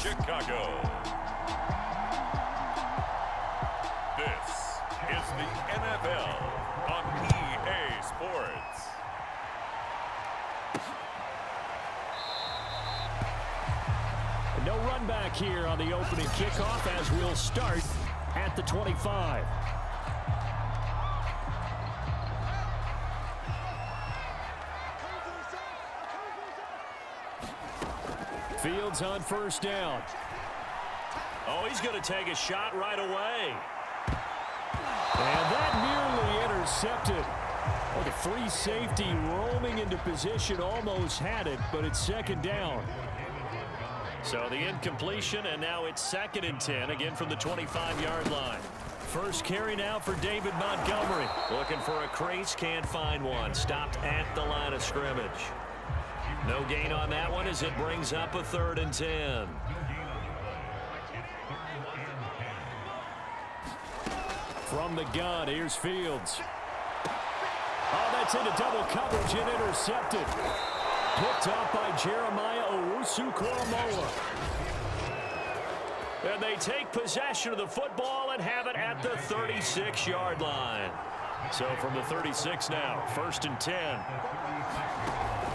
Chicago. This is the NFL on EA Sports. No run back here on the opening kickoff as we'll start at the 25. Fields on first down. Oh, he's going to take a shot right away. And that nearly intercepted. Oh, the free safety roaming into position almost had it, but it's second down. So the incompletion, and now it's 2nd and 10, again from the 25-yard line. First carry now for David Montgomery. Looking for a crease, can't find one. Stopped at the line of scrimmage. No gain on that one as it brings up a 3rd and 10. From the gun, here's Fields. Oh, that's into double coverage and intercepted. Picked up by Jeremiah Owusu-Koramoah. And they take possession of the football and have it at the 36-yard line. So from the 36 now, 1st and 10.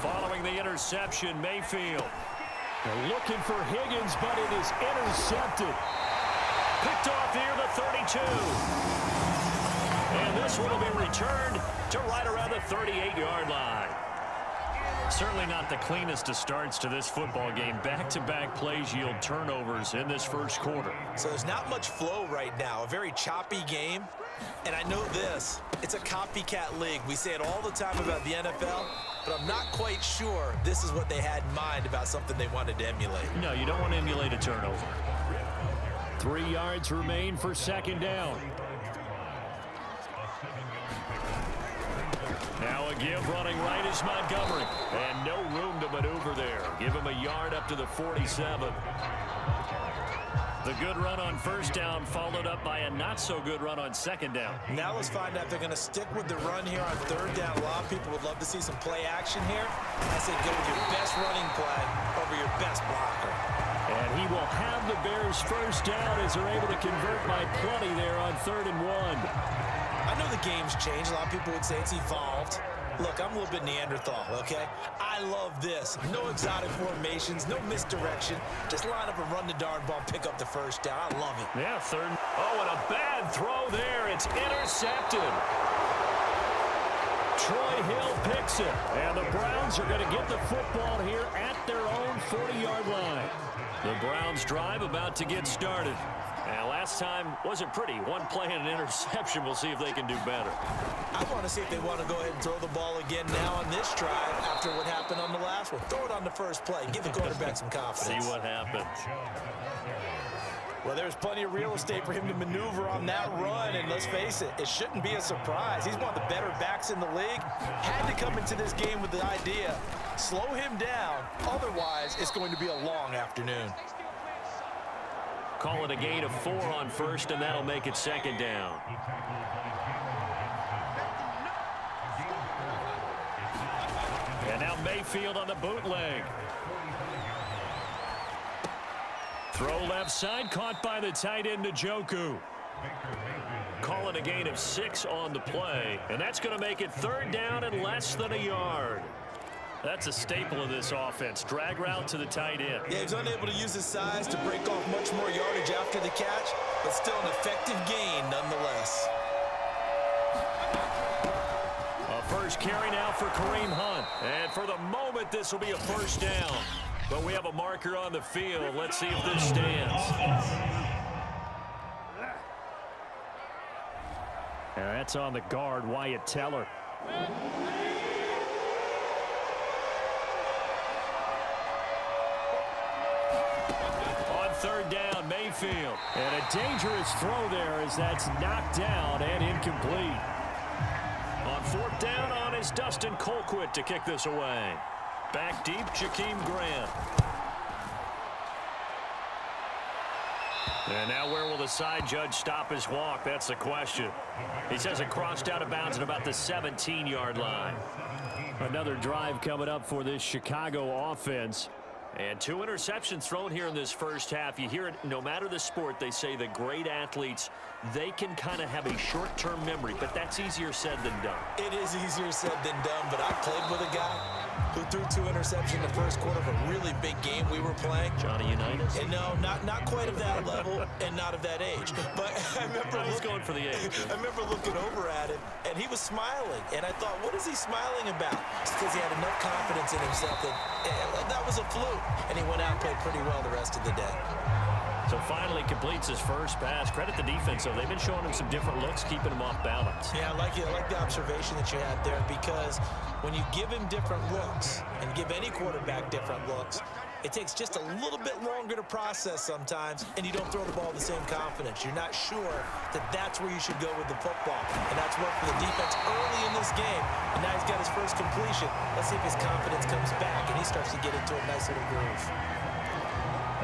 Following the interception, Mayfield. They're looking for Higgins, but it is intercepted. Picked off near the 32. And this one will be returned to right around the 38-yard line. Certainly not the cleanest of starts to this football game. Back-to-back plays yield turnovers in this first quarter. So there's not much flow right now. A very choppy game. And I know this. It's a copycat league. We say it all the time about the NFL, but I'm not quite sure this is what they had in mind about something they wanted to emulate. No, you don't want to emulate a turnover. 3 yards remain for 2nd down. Now a give running right is Montgomery. And no room to maneuver there. Give him a yard up to the 47. The good run on first down followed up by a not-so-good run on 2nd down. Now let's find out if they're going to stick with the run here on 3rd down. A lot of people would love to see some play action here. I say go with your best running play over your best blocker. And he will have the Bears first down as they're able to convert by plenty there on 3rd and 1. I know the game's changed. A lot of people would say it's evolved. Look, I'm a little bit Neanderthal, okay? I love this. No exotic formations, no misdirection. Just line up and run the darn ball, pick up the first down. I love it. Yeah, 3rd. Oh, and a bad throw there. It's intercepted. Troy Hill picks it. And the Browns are going to get the football here at their own 40-yard line. The Browns drive about to get started. And last time wasn't pretty. One play and an interception. We'll see if they can do better. I want to see if they want to go ahead and throw the ball again now on this drive after what happened on the last one. Throw it on the first play. Give the quarterback some confidence. See what happens. Well, there's plenty of real estate for him to maneuver on that run. And let's face it, it shouldn't be a surprise. He's one of the better backs in the league. Had to come into this game with the idea, slow him down. Otherwise, it's going to be a long afternoon. Call it a gain of 4 on first, and that'll make it 2nd down. And now Mayfield on the bootleg. Throw left side, caught by the tight end Njoku. Call it a gain of 6 on the play, and that's going to make it 3rd down and less than a yard. That's a staple of this offense. Drag route to the tight end. Yeah, he's unable to use his size to break off much more yardage after the catch, but still an effective gain nonetheless. A first carry now for Kareem Hunt. And for the moment, this will be a first down. But we have a marker on the field. Let's see if this stands. And that's on the guard, Wyatt Teller. On 3rd down, Mayfield. And a dangerous throw there as that's knocked down and incomplete. On 4th down on is Dustin Colquitt to kick this away. Back deep, Jakeem Grant. And now where will the side judge stop his walk? That's the question. He says it crossed out of bounds at about the 17-yard line. Another drive coming up for this Chicago offense. And 2 interceptions thrown here in this first half. You hear it no matter the sport. They say the great athletes, they can kind of have a short-term memory, but that's easier said than done. It is easier said than done, but I played with a guy who threw 2 interceptions in the first quarter of a really big game we were playing. Johnny Unitas? And no, not quite of that level and not of that age. But I remember going for the age. I remember looking over at him, and he was smiling. And I thought, what is he smiling about? It's because he had enough confidence in himself that was a fluke. And he went out and played pretty well the rest of the day. So finally completes his first pass. Credit the defense, though. They've been showing him some different looks, keeping him off balance. Yeah, I like the observation that you had there, because when you give him different looks and give any quarterback different looks, it takes just a little bit longer to process sometimes, and you don't throw the ball with the same confidence. You're not sure that that's where you should go with the football, and that's worked for the defense early in this game, and now he's got his first completion. Let's see if his confidence comes back, and he starts to get into a nice little groove.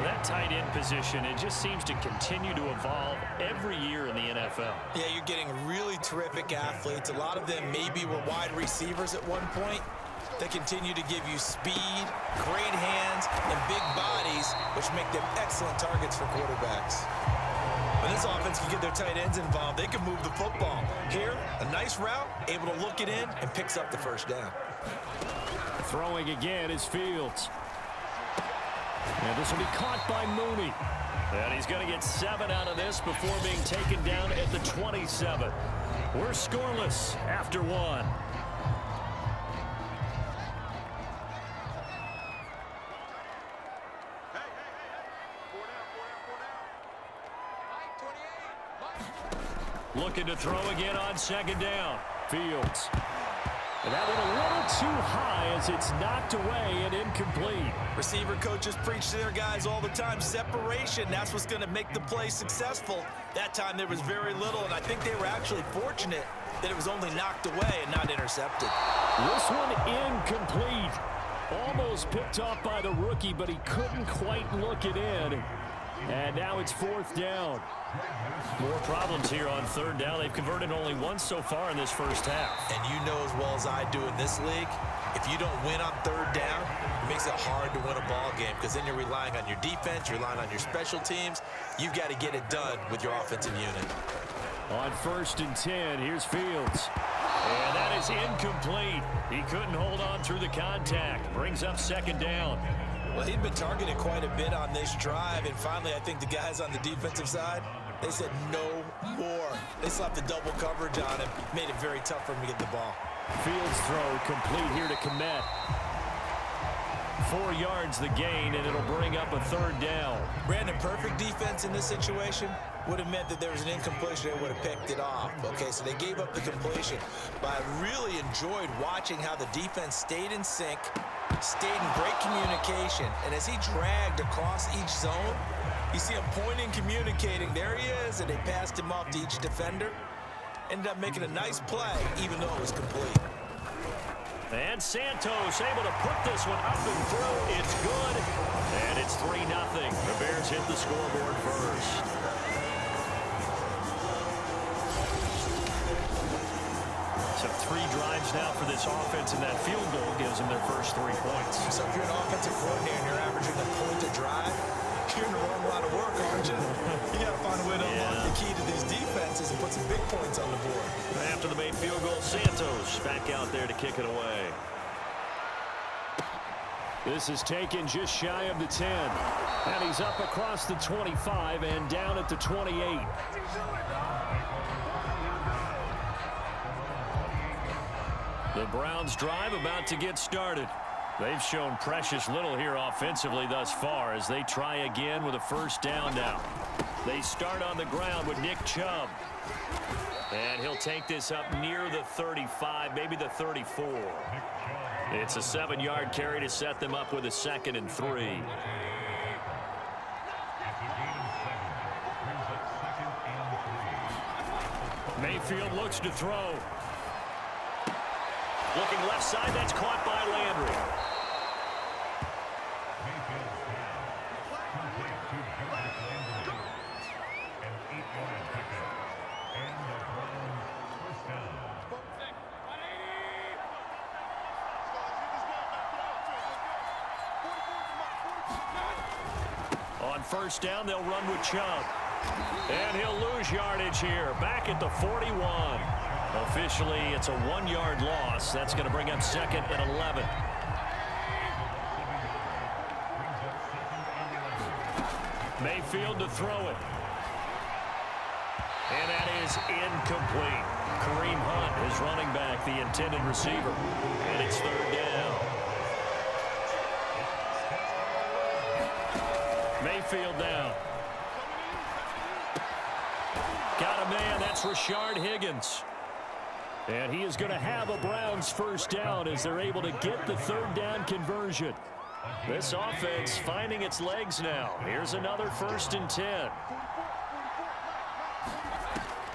That tight end position, it just seems to continue to evolve every year in the NFL. Yeah, you're getting really terrific athletes. A lot of them maybe were wide receivers at one point. They continue to give you speed, great hands, and big bodies, which make them excellent targets for quarterbacks. When this offense can get their tight ends involved, they can move the football. Here, a nice route, able to look it in, and picks up the first down. Throwing again is Fields. And this will be caught by Mooney. And he's going to get 7 out of this before being taken down at the 27. We're scoreless after 1. Looking to throw again on second down. Fields. And that one a little too high as it's knocked away and incomplete. Receiver coaches preach to their guys all the time. Separation, that's what's going to make the play successful. That time there was very little, and I think they were actually fortunate that it was only knocked away and not intercepted. This one incomplete. Almost picked off by the rookie, but he couldn't quite look it in. And now it's 4th down. More problems here on 3rd down. They've converted only once so far in this first half. And you know as well as I do in this league, if you don't win on 3rd down, it makes it hard to win a ball game, because then you're relying on your defense, you're relying on your special teams. You've got to get it done with your offensive unit. On 1st and 10, here's Fields. And that is incomplete. He couldn't hold on through the contact. Brings up 2nd down. Well, he'd been targeted quite a bit on this drive, and finally I think the guys on the defensive side, they said no more. They slapped the double coverage on him, made it very tough for him to get the ball. Fields throw complete here to Kmet. 4 yards the gain, and it'll bring up a 3rd down. Brandon, perfect defense in this situation would have meant that there was an incompletion. They would have picked it off. Okay, so they gave up the completion. But I really enjoyed watching how the defense stayed in sync, stayed in great communication, and as he dragged across each zone, you see him pointing, communicating. There he is, and they passed him off to each defender. Ended up making a nice play, even though it was complete. And Santos able to put this one up and through. It's good, and it's 3-0. The Bears hit the scoreboard first. So 3 drives now for this offense, and that field goal gives them their first 3 points. So if you're an offensive coordinator and you're averaging a point a drive, you're in the wrong line of work, aren't you? You got to find a way to unlock the key to these defenses and put some big points on the board. After the made field goal, Santos back out there to kick it away. This is taken just shy of the 10. And he's up across the 25 and down at the 28. The Browns drive about to get started. They've shown precious little here offensively thus far as they try again with a 1st down now. They start on the ground with Nick Chubb. And he'll take this up near the 35, maybe the 34. It's a 7-yard carry to set them up with a 2nd and 3. Mayfield looks to throw. Looking left side, that's caught by Landry. first down, they'll run with Chubb. And he'll lose yardage here, back at the 41. Officially, it's a 1-yard loss. That's going to bring up 2nd and 11. Mayfield to throw it. And that is incomplete. Kareem Hunt is running back, the intended receiver. And it's 3rd down. Mayfield down. Got a man, that's Rashard Higgins. And he is going to have a Browns first down as they're able to get the 3rd down conversion. This offense finding its legs now. Here's another 1st and 10.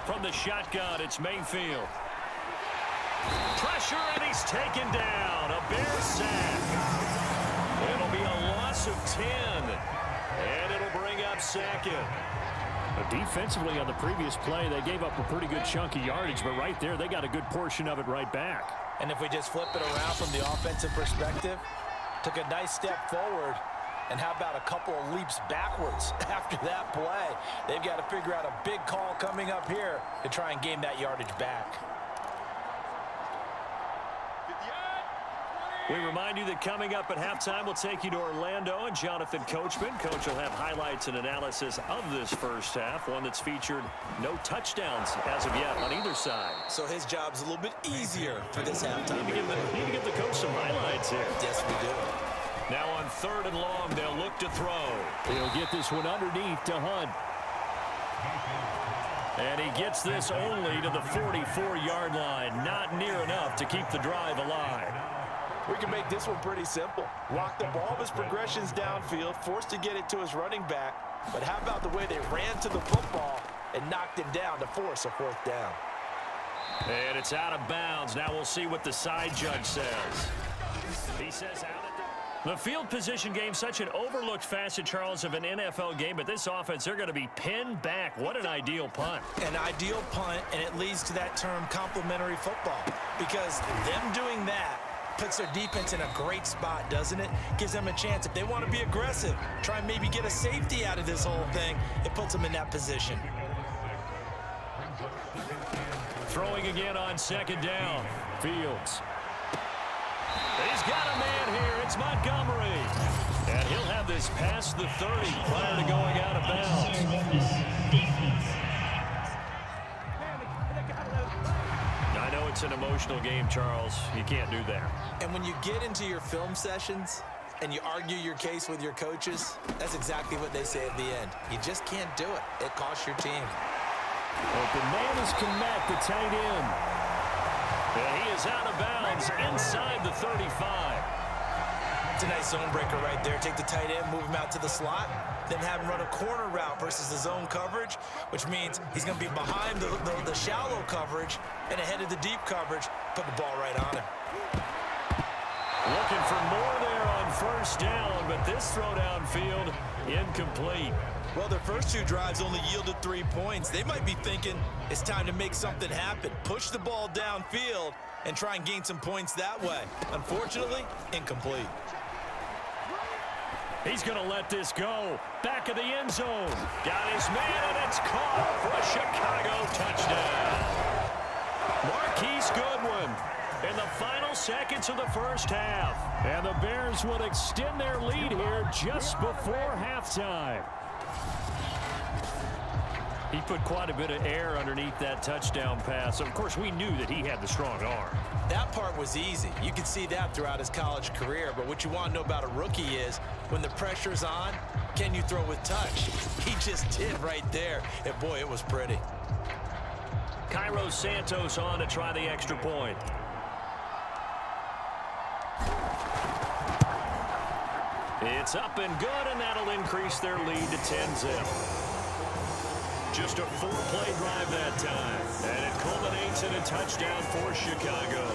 From the shotgun, it's Mayfield. Pressure, and he's taken down. A Bears sack. It'll be a loss of 10. And it'll bring up 2nd. But defensively on the previous play, they gave up a pretty good chunk of yardage, but right there, they got a good portion of it right back. And if we just flip it around from the offensive perspective, took a nice step forward, and how about a couple of leaps backwards after that play? They've got to figure out a big call coming up here to try and gain that yardage back. We remind you that coming up at halftime, we'll take you to Orlando and Jonathan Coachman. Coach will have highlights and analysis of this first half, one that's featured no touchdowns as of yet on either side. So his job's a little bit easier for this halftime. Need to give the coach some highlights here. Yes, we do. Now on 3rd and long, they'll look to throw. He'll get this one underneath to Hunt. And he gets this only to the 44-yard line. Not near enough to keep the drive alive. We can make this one pretty simple. Walk the ball of his progressions downfield, forced to get it to his running back. But how about the way they ran to the football and knocked him down to force a 4th down? And it's out of bounds. Now we'll see what the side judge says. He says out at the field position game, such an overlooked facet, Charles, of an NFL game. But this offense, they're going to be pinned back. What an ideal punt. An ideal punt, and it leads to that term complementary football. Because them doing that puts their defense in a great spot, doesn't it? Gives them a chance. If they want to be aggressive, try and maybe get a safety out of this whole thing, it puts them in that position. Throwing again on 2nd down. Fields. He's got a man here. It's Montgomery. And he'll have this past the 30 prior to going out of bounds. I know it's an emotional game, Charles. You can't do that. And when you get into your film sessions and you argue your case with your coaches, that's exactly what they say at the end. You just can't do it. It costs your team. Open man is Kmet, the tight end. And he is out of bounds inside the 35. It's a nice zone breaker right there. Take the tight end, move him out to the slot, then have him run a corner route versus the zone coverage, which means he's going to be behind the shallow coverage and ahead of the deep coverage. Put the ball right on him. Looking for more there on 1st down, but this throw downfield incomplete. Well, their first 2 drives only yielded 3 points. They might be thinking it's time to make something happen. Push the ball downfield and try and gain some points that way. Unfortunately, incomplete. He's going to let this go. Back of the end zone. Got his man, and it's caught for a Chicago touchdown. Marquise Goodwin in the final seconds of the first half. And the Bears will extend their lead here just before halftime. He put quite a bit of air underneath that touchdown pass. Of course, we knew that he had the strong arm. That part was easy. You could see that throughout his college career. But what you want to know about a rookie is when the pressure's on, can you throw with touch? He just did right there. And, boy, it was pretty. Cairo Santos on to try the extra point. It's up and good, and that'll increase their lead to 10-zip. Just a 4-play drive that time, and it culminates in a touchdown for Chicago.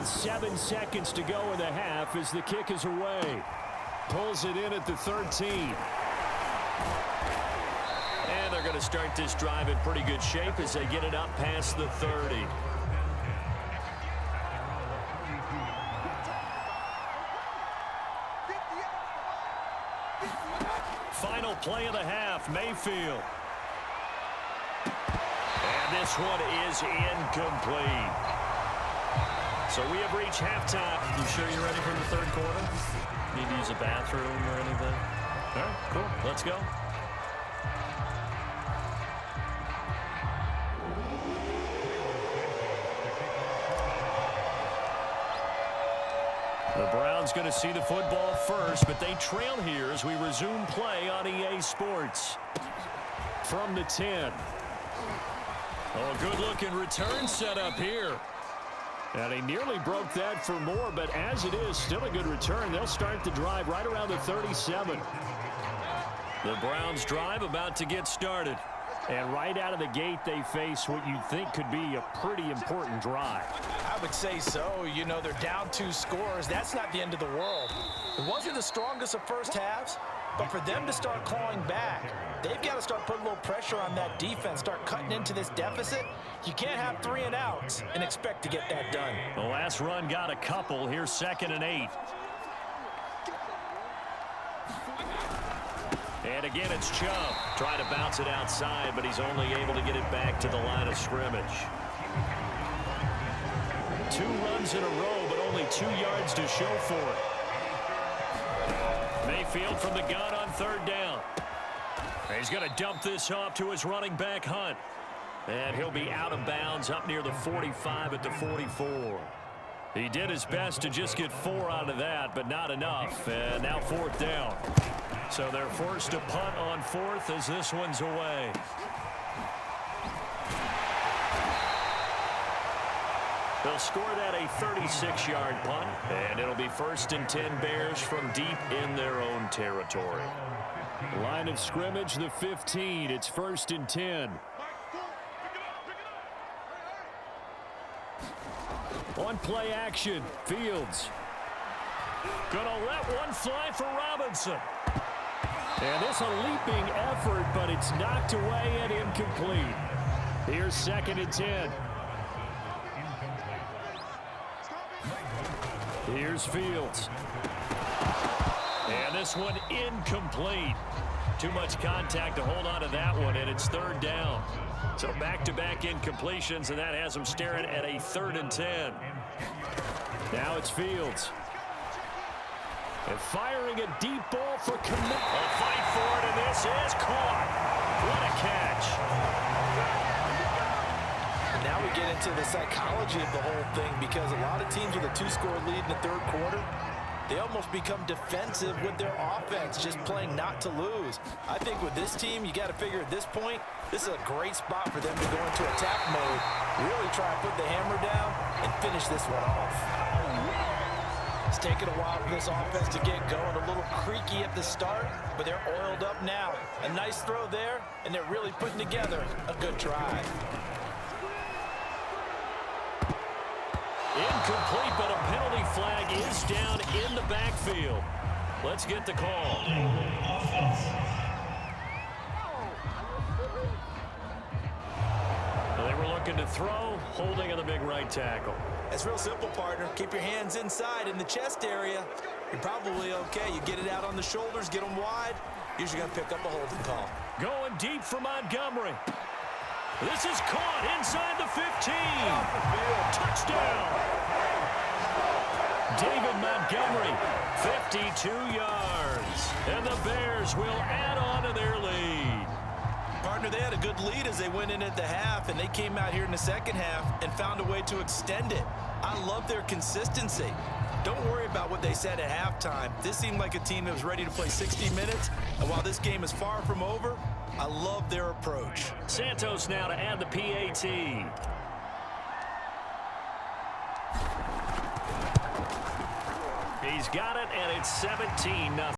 with 7 seconds to go in the half as the kick is away. Pulls it in at the 13. And they're going to start this drive in pretty good shape as they get it up past the 30. Final play of the half, Mayfield. And this one is incomplete. So we have reached halftime. You sure you're ready for the third quarter? Need to use a bathroom or anything? All right, cool. Let's go. The Browns going to see the football first, but they trail here as we resume play on EA Sports. From the 10. Oh, good-looking return set up here. And he nearly broke that for more, but as it is, still a good return. They'll start the drive right around the 37. The Browns drive about to get started. And right out of the gate, they face what you'd think could be a pretty important drive. I would say so. You know, they're down 2 scores. That's not the end of the world. It wasn't the strongest of first halves, but for them to start clawing back, they've got to start putting a little pressure on that defense, start cutting into this deficit. You can't have 3 and outs and expect to get that done. The last run got a couple. Here's 2nd and 8. And again, it's Chubb trying to bounce it outside, but he's only able to get it back to the line of scrimmage. 2 runs in a row, but only 2 yards to show for it. Mayfield from the gun on 3rd down. He's going to dump this off to his running back, Hunt. And he'll be out of bounds up near the 45 at the 44. He did his best to just get 4 out of that, but not enough. And now 4th down. So they're forced to punt on 4th as this one's away. They'll score that a 36-yard punt, and it'll be 1st and 10 Bears from deep in their own territory. Line of scrimmage, the 15. It's 1st and 10. On play action, Fields. Gonna let one fly for Robinson. And this a leaping effort, but it's knocked away and incomplete. Here's 2nd and 10. Here's Fields. And this one incomplete. Too much contact to hold on to that one, and it's 3rd down. So back-to-back incompletions, and that has them staring at a 3rd and 10. Now it's Fields. And firing a deep ball for Kmet. A fight for it, and this is caught. What a catch. Now we get into the psychology of the whole thing, because a lot of teams with a 2-score lead in the 3rd quarter, they almost become defensive with their offense, just playing not to lose. I think with this team, you got to figure at this point, this is a great spot for them to go into attack mode, really try to put the hammer down and finish this one off. It's taken a while for this offense to get going, a little creaky at the start, but they're oiled up now. A nice throw there, and they're really putting together a good drive. Incomplete, but a penalty flag is down in the backfield. Let's get the call. They were looking to throw, holding on the big right tackle. It's real simple, partner. Keep your hands inside in the chest area. You're probably okay. You get it out on the shoulders, get them wide. Usually going to pick up a holding call. Going deep for Montgomery. This is caught inside the 15. Touchdown. David Montgomery, 52 yards. And the Bears will add on to their lead. Partner, they had a good lead as they went in at the half, and they came out here in the 2nd half and found a way to extend it. I love their consistency. Don't worry about what they said at halftime. This seemed like a team that was ready to play 60 minutes, and while this game is far from over, I love their approach. Santos now to add the PAT. He's got it, and it's 17-0.